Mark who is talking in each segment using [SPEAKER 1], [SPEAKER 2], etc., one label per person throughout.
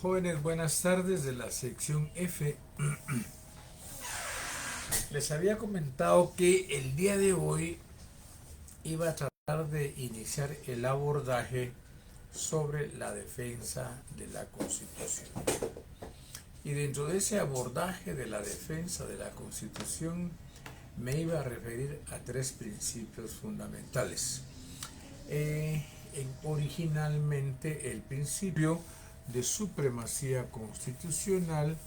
[SPEAKER 1] Jóvenes, buenas tardes de la sección F. Les había comentado que el día de hoy iba a tratar de iniciar el abordaje sobre la defensa de la Constitución. Y dentro de ese abordaje de la defensa de la Constitución me iba a referir a tres principios fundamentales. Originalmente el principio de supremacía constitucional,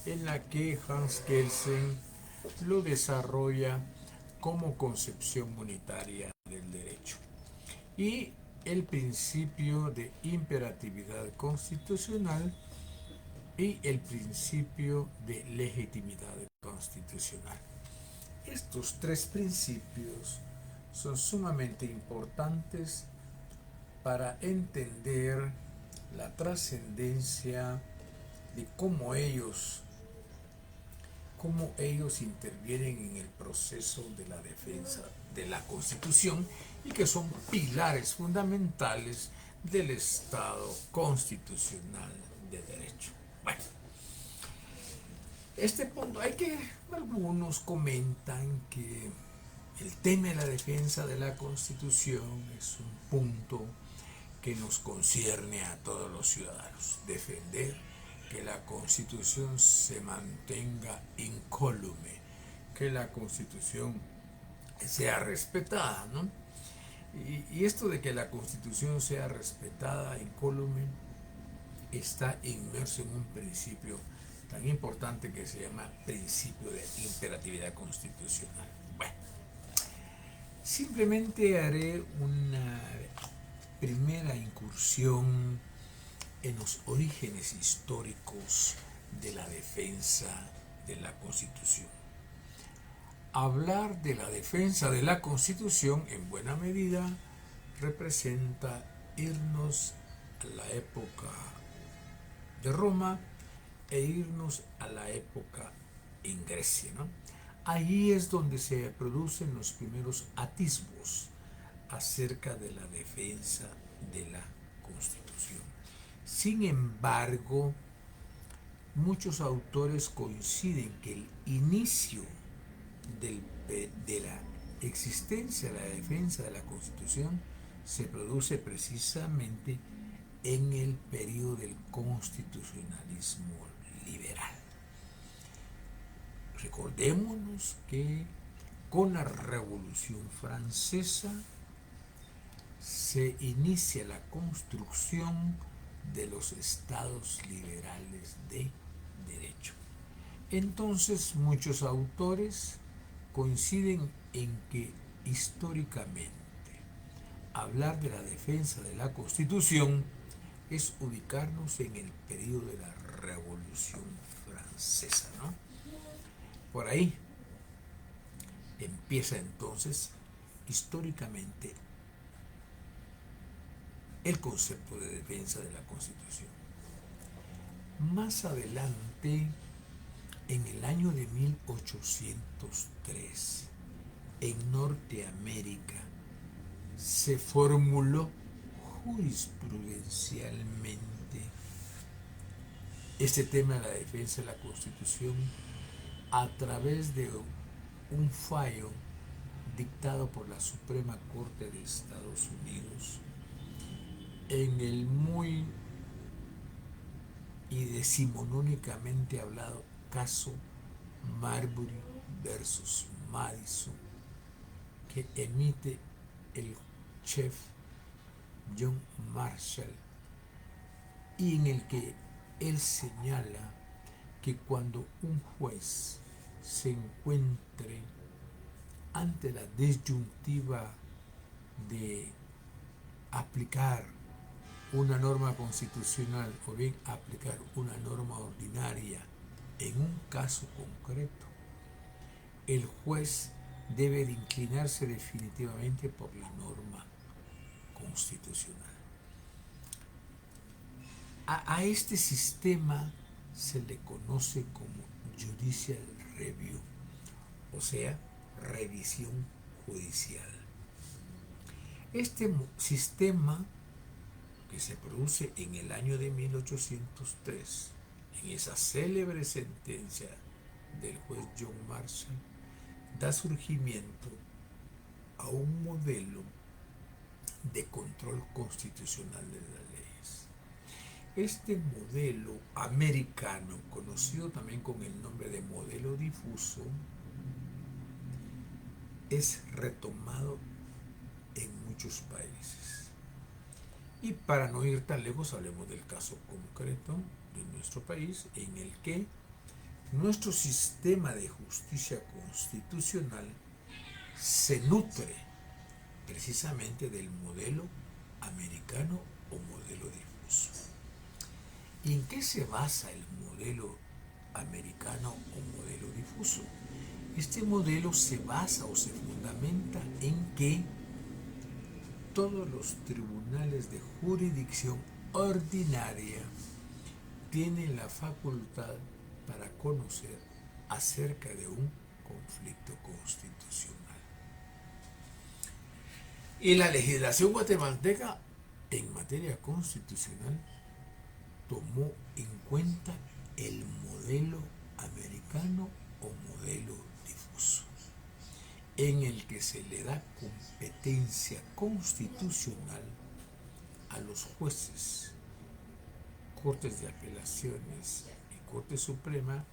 [SPEAKER 1] en la que Hans Kelsen lo desarrolla como concepción unitaria del derecho, y el principio de imperatividad constitucional y el principio de legitimidad constitucional. Estos tres principios son sumamente importantes para entender la trascendencia de cómo ellos intervienen en el proceso de la defensa de la Constitución, y que son pilares fundamentales del Estado constitucional de derecho. Bueno, este punto algunos comentan que el tema de la defensa de la Constitución es un punto que nos concierne a todos los ciudadanos. Defender que la Constitución se mantenga incólume, que la Constitución sea respetada, ¿no? Y esto de que la Constitución sea respetada, incólume, está inmerso en un principio tan importante que se llama principio de imperatividad constitucional. Bueno, simplemente haré una primera incursión en los orígenes históricos de la defensa de la Constitución. Hablar de la defensa de la Constitución en buena medida representa irnos a la época de Roma e irnos a la época en Grecia, ¿no? Allí es donde se producen los primeros atisbos acerca de la defensa de la Constitución. Sin embargo, muchos autores coinciden que el inicio de la existencia de la defensa de la Constitución se produce precisamente en el periodo del constitucionalismo liberal. Recordémonos que con la Revolución Francesa se inicia la construcción de los estados liberales de derecho. Entonces, muchos autores coinciden en que históricamente hablar de la defensa de la Constitución es ubicarnos en el periodo de la Revolución Francesa, ¿no? Por ahí empieza entonces históricamente el concepto de defensa de la Constitución. Más adelante, en el año de 1803, en Norteamérica, se formuló jurisprudencialmente este tema de la defensa de la Constitución a través de un fallo dictado por la Suprema Corte de Estados Unidos en el muy y decimonónicamente hablado caso Marbury versus Madison, que emite el chef John Marshall, y en el que él señala que cuando un juez se encuentre ante la disyuntiva de aplicar una norma constitucional o bien aplicar una norma ordinaria en un caso concreto, el juez debe de inclinarse definitivamente por la norma constitucional. A este sistema se le conoce como judicial review, o sea, revisión judicial. Este sistema que se produce en el año de 1803, en esa célebre sentencia del juez John Marshall, da surgimiento a un modelo de control constitucional de las leyes. Este modelo americano, conocido también con el nombre de modelo difuso, es retomado en muchos países. Y para no ir tan lejos, hablemos del caso concreto de nuestro país, en el que nuestro sistema de justicia constitucional se nutre precisamente del modelo americano o modelo difuso. ¿Y en qué se basa el modelo americano o modelo difuso? Este modelo se basa o se fundamenta en que todos los tribunales de jurisdicción ordinaria tienen la facultad para conocer acerca de un conflicto constitucional. Y la legislación guatemalteca en materia constitucional tomó en cuenta el modelo americano o modelo difuso, en el que se le da competencia constitucional a los jueces, cortes de apelaciones y Corte Suprema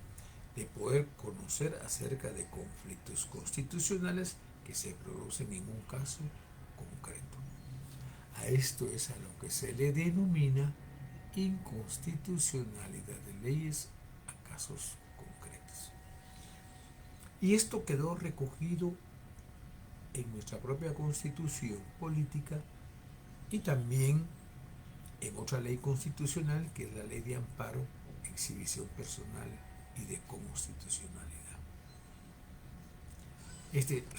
[SPEAKER 1] de poder conocer acerca de conflictos constitucionales que se producen en un caso concreto. A esto es a lo que se le denomina inconstitucionalidad de leyes a casos concretos. Y esto quedó recogido en nuestra propia constitución política y también en otra ley constitucional, que es la ley de amparo, exhibición personal y de constitucionalidad.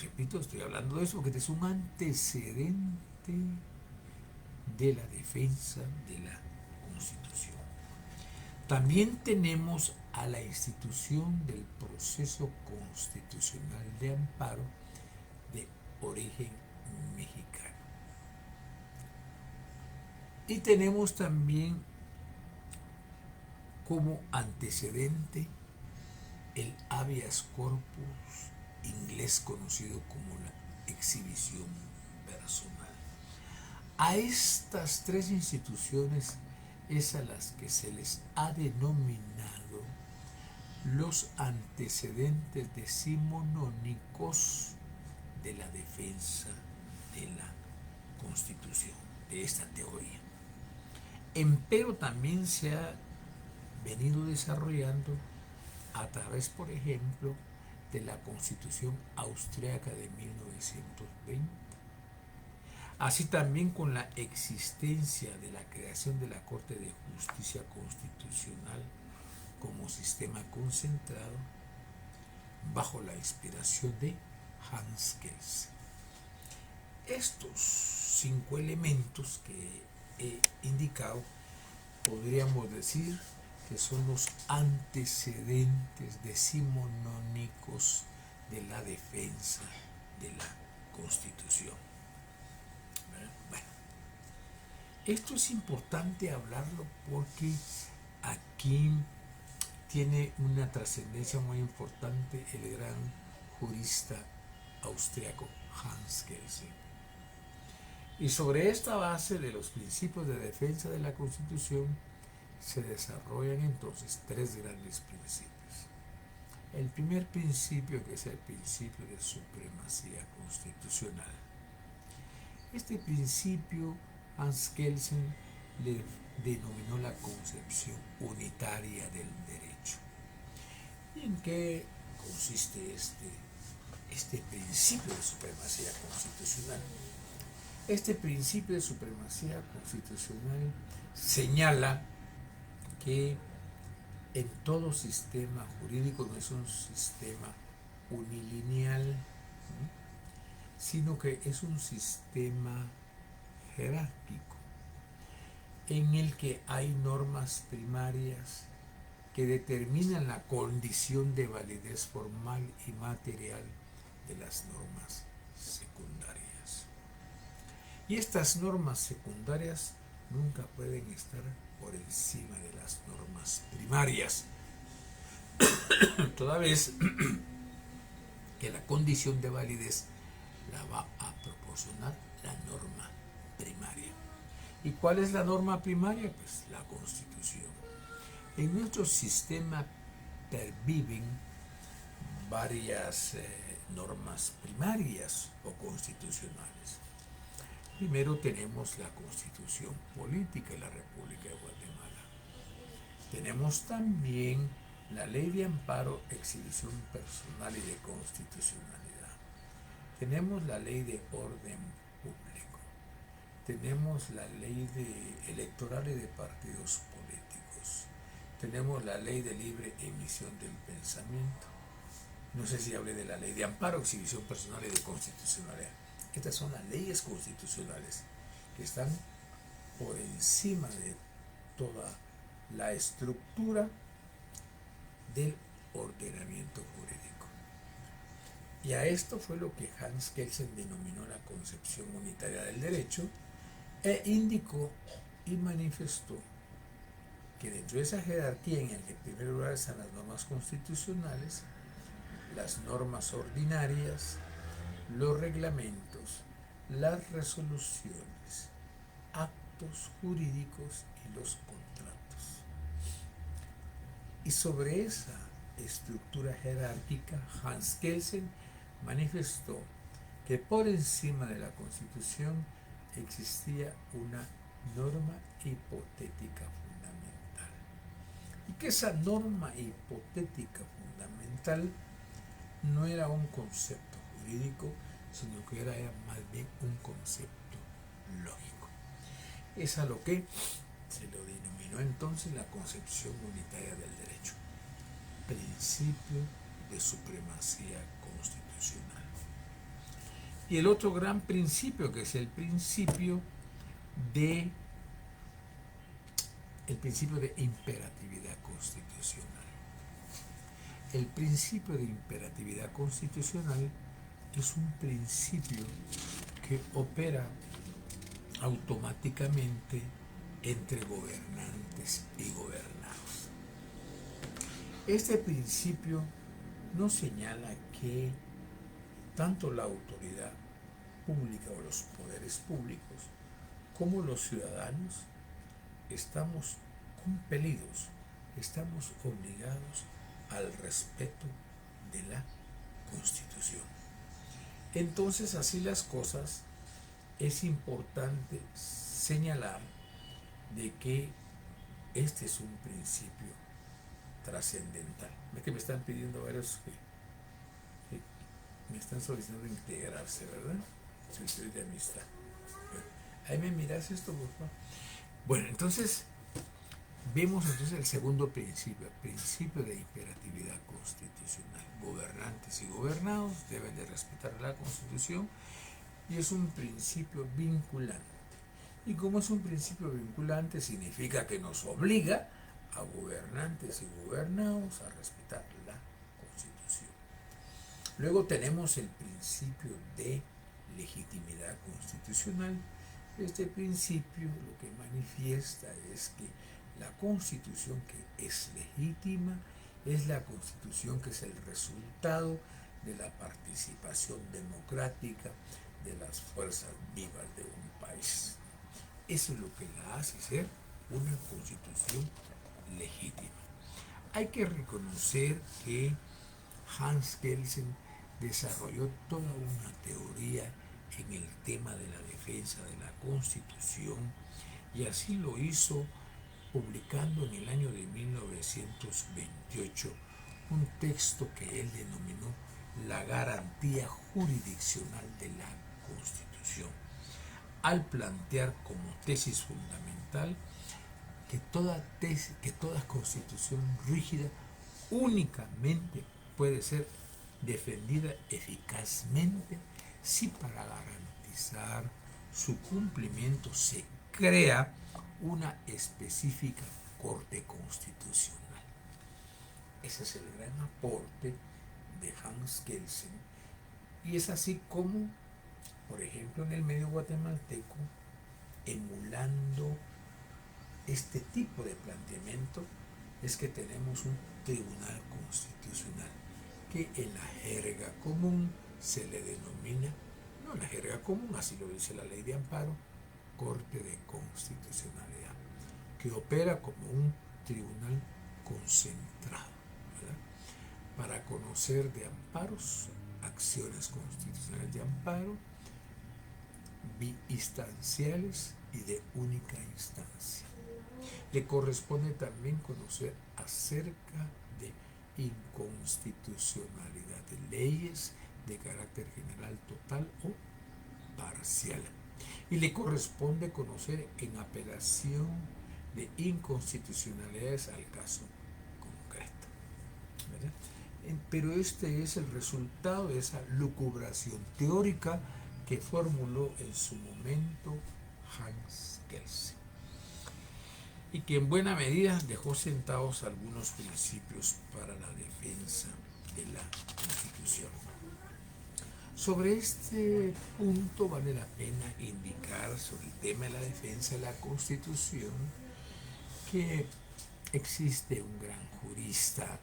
[SPEAKER 1] Repito, estoy hablando de eso porque este es un antecedente de la defensa de la Constitución. También tenemos a la institución del proceso constitucional de amparo de origen mexicano. Y tenemos también como antecedente el habeas corpus inglés, conocido como la exhibición personal. A estas tres instituciones es a las que se les ha denominado los antecedentes decimonónicos de la defensa de la Constitución, de esta teoría. Empero también se ha venido desarrollando a través, por ejemplo, de la Constitución Austriaca de 1920, así también con la existencia de la creación de la Corte de Justicia Constitucional como sistema concentrado bajo la inspiración de Hans Kelsen. Estos 5 elementos que he indicado podríamos decir que son los antecedentes decimonónicos de la defensa de la Constitución. Bueno, esto es importante hablarlo porque aquí tiene una trascendencia muy importante el gran jurista austriaco Hans Kelsen. Y sobre esta base de los principios de defensa de la Constitución se desarrollan entonces 3 grandes principios. El primer principio, que es el principio de supremacía constitucional. Este principio Hans Kelsen le denominó la concepción unitaria del derecho. ¿Y en qué consiste este principio de supremacía constitucional? Este principio de supremacía constitucional señala que en todo sistema jurídico no es un sistema unilineal, sino que es un sistema jerárquico en el que hay normas primarias que determinan la condición de validez formal y material de las normas secundarias. Y estas normas secundarias nunca pueden estar por encima de las normas primarias, toda vez que la condición de validez la va a proporcionar la norma primaria. ¿Y cuál es la norma primaria? Pues la Constitución. En nuestro sistema perviven varias normas primarias o constitucionales. Primero tenemos la Constitución Política de la República de Guatemala. Tenemos también la Ley de Amparo, Exhibición Personal y de Constitucionalidad. Tenemos la Ley de Orden Público. Tenemos la Ley electoral y de partidos políticos. Tenemos la Ley de Libre Emisión del Pensamiento. No sé si hablé de la Ley de Amparo, Exhibición Personal y de Constitucionalidad. Estas son las leyes constitucionales que están por encima de toda la estructura del ordenamiento jurídico. Y a esto fue lo que Hans Kelsen denominó la concepción unitaria del derecho e indicó y manifestó que dentro de esa jerarquía en el que en primer lugar están las normas constitucionales, las normas ordinarias, los reglamentos, las resoluciones, actos jurídicos y los contratos. Y sobre esa estructura jerárquica, Hans Kelsen manifestó que por encima de la Constitución existía una norma hipotética fundamental. Y que esa norma hipotética fundamental no era un concepto jurídico, sino que era más bien un concepto lógico. Es a lo que se lo denominó entonces la concepción unitaria del derecho, principio de supremacía constitucional. Y el otro gran principio, que es el principio de imperatividad constitucional. El principio de imperatividad constitucional es un principio que opera automáticamente entre gobernantes y gobernados. Este principio nos señala que tanto la autoridad pública o los poderes públicos como los ciudadanos estamos compelidos, estamos obligados al respeto de la Constitución. Entonces, así las cosas, es importante señalar de que este es un principio trascendental. Es que me están pidiendo varios que me están solicitando integrarse, ¿verdad? Solicitud de amistad. Bueno, ahí me miras esto, por favor. Bueno, entonces vemos entonces el segundo principio, el principio de imperatividad constitucional. Gobernantes y gobernados deben de respetar la Constitución y es un principio vinculante. Y como es un principio vinculante, significa que nos obliga a gobernantes y gobernados a respetar la Constitución. Luego tenemos el principio de legitimidad constitucional. Este principio lo que manifiesta es que la Constitución que es legítima es la Constitución que es el resultado de la participación democrática de las fuerzas vivas de un país. Eso es lo que la hace ser una Constitución legítima. Hay que reconocer que Hans Kelsen desarrolló toda una teoría en el tema de la defensa de la Constitución y así lo hizo publicando en el año de 1928 un texto que él denominó la garantía jurisdiccional de la Constitución, al plantear como tesis fundamental que toda constitución rígida únicamente puede ser defendida eficazmente si para garantizar su cumplimiento se crea una específica Corte Constitucional. Ese es el gran aporte de Hans Kelsen y es así como, por ejemplo, en el medio guatemalteco, emulando este tipo de planteamiento es que tenemos un tribunal constitucional que en la jerga común se le denomina, no en la jerga común, así lo dice la ley de amparo, Corte de Constitucionalidad, que opera como un tribunal concentrado, ¿verdad?, para conocer de amparos, acciones constitucionales de amparo, biinstanciales y de única instancia. Le corresponde también conocer acerca de inconstitucionalidad de leyes de carácter general, total o parcial. Y le corresponde conocer en apelación de inconstitucionalidades al caso concreto, ¿verdad? Pero este es el resultado de esa lucubración teórica que formuló en su momento Hans Kelsen, y que en buena medida dejó sentados algunos principios para la defensa de la Constitución. Sobre este punto vale la pena indicar, sobre el tema de la defensa de la Constitución, que existe un gran jurista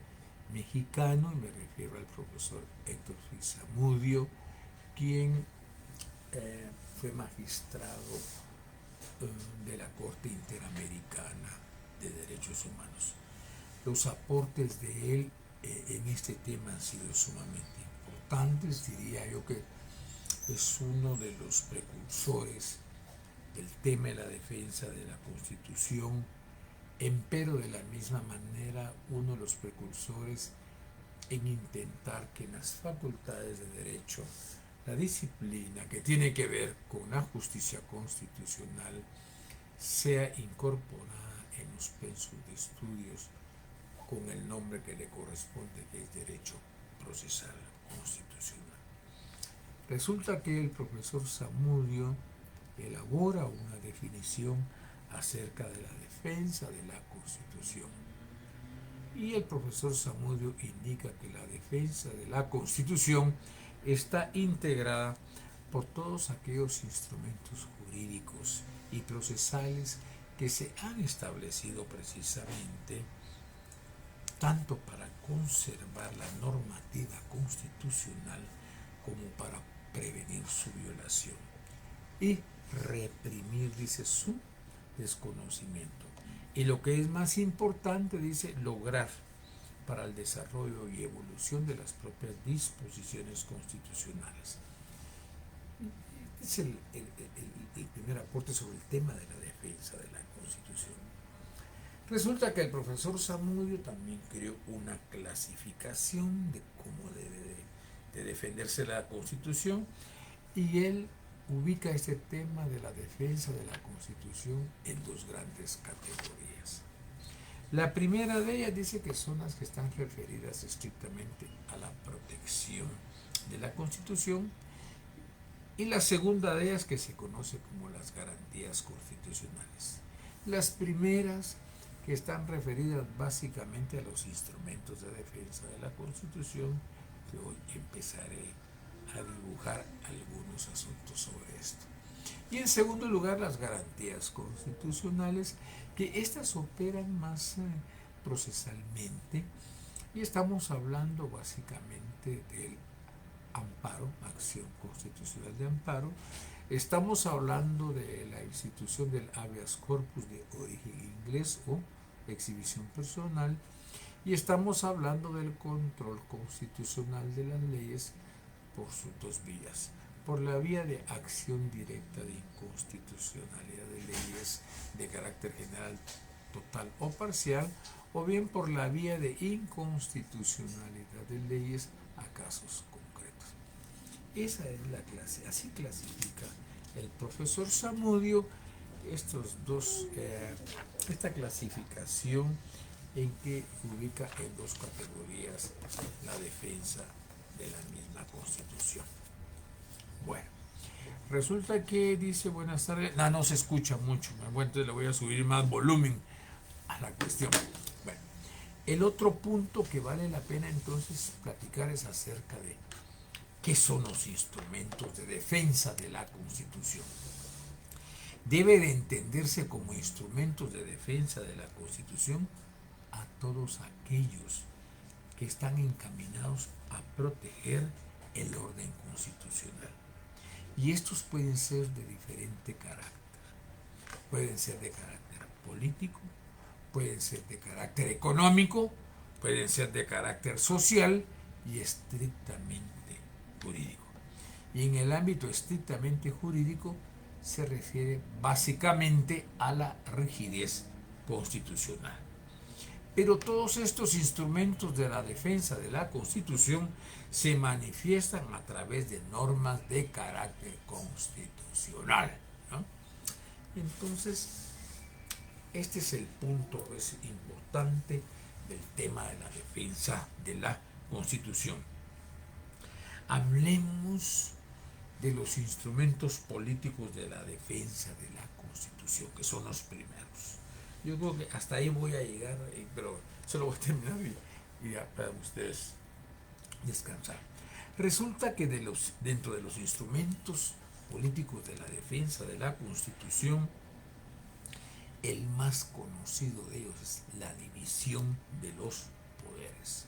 [SPEAKER 1] mexicano, y me refiero al profesor Héctor Zamudio, quien fue magistrado de la Corte Interamericana de Derechos Humanos. Los aportes de él en este tema han sido sumamente importantes. Diría yo que es uno de los precursores del tema de la defensa de la Constitución, empero de la misma manera uno de los precursores en intentar que en las facultades de derecho la disciplina que tiene que ver con la justicia constitucional sea incorporada en los pensos de estudios con el nombre que le corresponde, que es Derecho Procesal Constitucional. Resulta que el profesor Zamudio elabora una definición acerca de la defensa de la Constitución. Y el profesor Zamudio indica que la defensa de la Constitución está integrada por todos aquellos instrumentos jurídicos y procesales que se han establecido precisamente tanto para conservar la normativa constitucional como para prevenir su violación y reprimir, dice, su desconocimiento. Y lo que es más importante, dice, lograr para el desarrollo y evolución de las propias disposiciones constitucionales. Este es el primer aporte sobre el tema de la defensa de la Constitución. Resulta que el profesor Zamudio también creó una clasificación de cómo debe de defenderse la Constitución, y él ubica este tema de la defensa de la Constitución en dos grandes categorías. La primera de ellas dice que son las que están referidas estrictamente a la protección de la Constitución, y la segunda de ellas que se conoce como las garantías constitucionales. Las primeras, que están referidas básicamente a los instrumentos de defensa de la Constitución, que hoy empezaré a dibujar algunos asuntos sobre esto. Y en segundo lugar, las garantías constitucionales, que estas operan más procesalmente, y estamos hablando básicamente del amparo, acción constitucional de amparo. Estamos hablando de la institución del habeas corpus de origen inglés o exhibición personal, y estamos hablando del control constitucional de las leyes por sus dos vías: por la vía de acción directa de inconstitucionalidad de leyes de carácter general, total o parcial, o bien por la vía de inconstitucionalidad de leyes a casos concretos. Esa es la clase, así clasifica el profesor Zamudio esta clasificación, en que ubica en dos categorías la defensa de la misma Constitución. Bueno, resulta que dice, buenas tardes, no se escucha mucho, entonces le voy a subir más volumen a la cuestión. Bueno, el otro punto que vale la pena entonces platicar es acerca de qué son los instrumentos de defensa de la Constitución. debe de entenderse como instrumentos de defensa de la Constitución a todos aquellos que están encaminados a proteger el orden constitucional. Y estos pueden ser de diferente carácter. Pueden ser de carácter político, pueden ser de carácter económico, pueden ser de carácter social y estrictamente jurídico. Y en el ámbito estrictamente jurídico se refiere básicamente a la rigidez constitucional. Pero todos estos instrumentos de la defensa de la Constitución se manifiestan a través de normas de carácter constitucional, ¿no? Entonces, este es el punto importante del tema de la defensa de la Constitución. Hablemos de los instrumentos políticos de la defensa de la Constitución, que son los primeros. Yo creo que hasta ahí voy a llegar, pero solo voy a terminar y ya puedan ustedes descansar. Resulta que dentro de los instrumentos políticos de la defensa de la Constitución, el más conocido de ellos es la división de los poderes.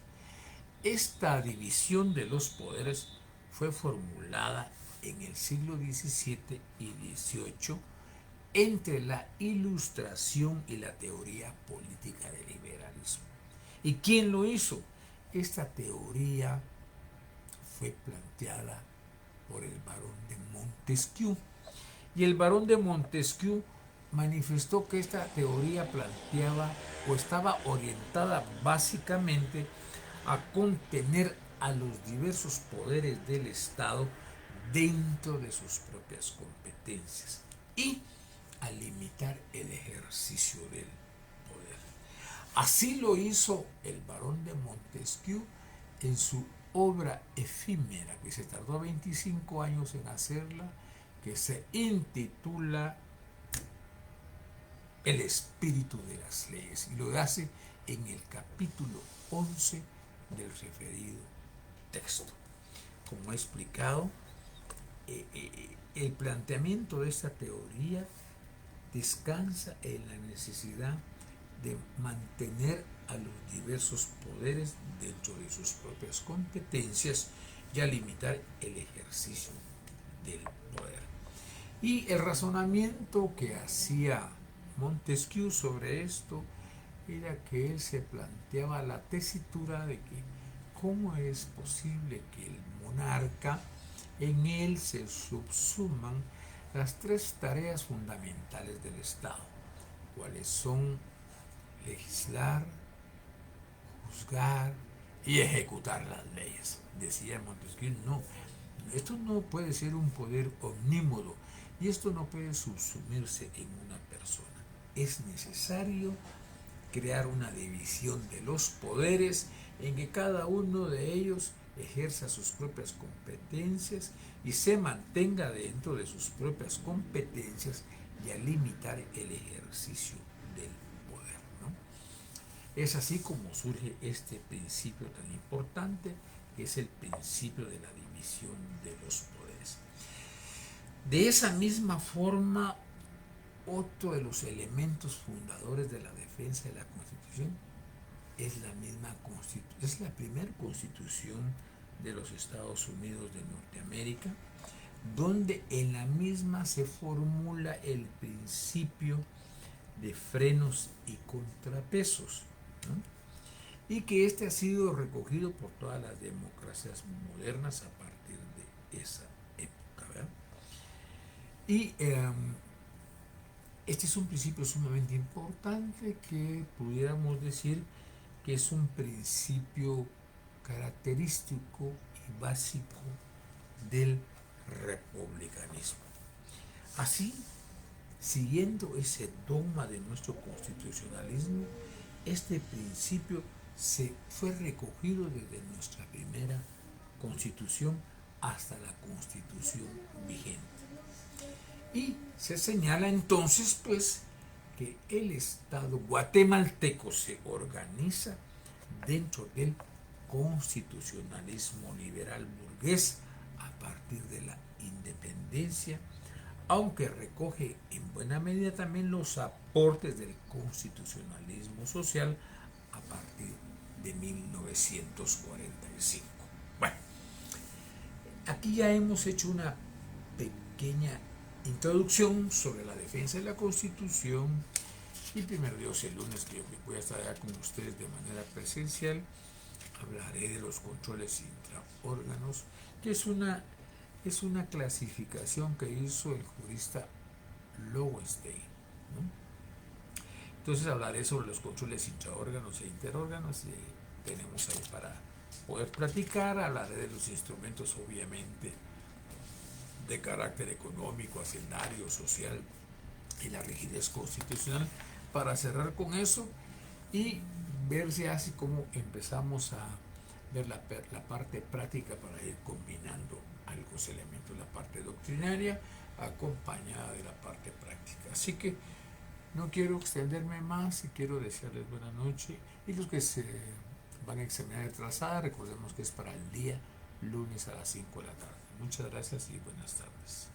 [SPEAKER 1] Esta división de los poderes fue formulada en el siglo XVII y XVIII entre la Ilustración y la teoría política del liberalismo. ¿Y quién lo hizo? Esta teoría fue planteada por el barón de Montesquieu. Y el barón de Montesquieu manifestó que esta teoría planteaba o estaba orientada básicamente a contener a los diversos poderes del Estado dentro de sus propias competencias y a limitar el ejercicio del poder. Así lo hizo el barón de Montesquieu en su obra efímera, que se tardó 25 años en hacerla, que se intitula El espíritu de las leyes, y lo hace en el capítulo 11 del referido texto. Como he explicado, el planteamiento de esta teoría descansa en la necesidad de mantener a los diversos poderes dentro de sus propias competencias y a limitar el ejercicio del poder. Y el razonamiento que hacía Montesquieu sobre esto era que él se planteaba la tesitura de que cómo es posible que el monarca, en él se subsuman las tres tareas fundamentales del Estado, cuáles son legislar, juzgar y ejecutar las leyes. Decía Montesquieu, no, esto no puede ser un poder omnímodo y esto no puede subsumirse en una persona. Es necesario crear una división de los poderes en que cada uno de ellos ejerza sus propias competencias y se mantenga dentro de sus propias competencias y a limitar el ejercicio del poder, ¿no? Es así como surge este principio tan importante, que es el principio de la división de los poderes. De esa misma forma, otro de los elementos fundadores de la defensa de la Constitución es la primera Constitución de los Estados Unidos de Norteamérica, donde en la misma se formula el principio de frenos y contrapesos, ¿no? Y que este ha sido recogido por todas las democracias modernas a partir de esa época, ¿verdad? Y este es un principio sumamente importante que pudiéramos decir que es un principio característico y básico del republicanismo. Así, siguiendo ese dogma de nuestro constitucionalismo, este principio se fue recogido desde nuestra primera constitución hasta la constitución vigente. Y se señala entonces, pues, que el Estado guatemalteco se organiza dentro del constitucionalismo liberal burgués a partir de la independencia, aunque recoge en buena medida también los aportes del constitucionalismo social a partir de 1945. Bueno, aquí ya hemos hecho una pequeña introducción sobre la defensa de la Constitución y primero Dios el lunes que voy a estar allá con ustedes de manera presencial hablaré de los controles intraórganos, que es una clasificación que hizo el jurista Lowenstein, ¿no? Entonces hablaré sobre los controles intraórganos e interórganos. Tenemos ahí para poder platicar. Hablaré de los instrumentos, obviamente, de carácter económico, hacendario, social y la rigidez constitucional, para cerrar con eso y ver si así como empezamos a ver la parte práctica para ir combinando algunos elementos, la parte doctrinaria acompañada de la parte práctica. Así que no quiero extenderme más y quiero desearles buena noche, y los que se van a examinar de trazada, recordemos que es para el día lunes a las 5 de la tarde. Muchas gracias y buenas tardes.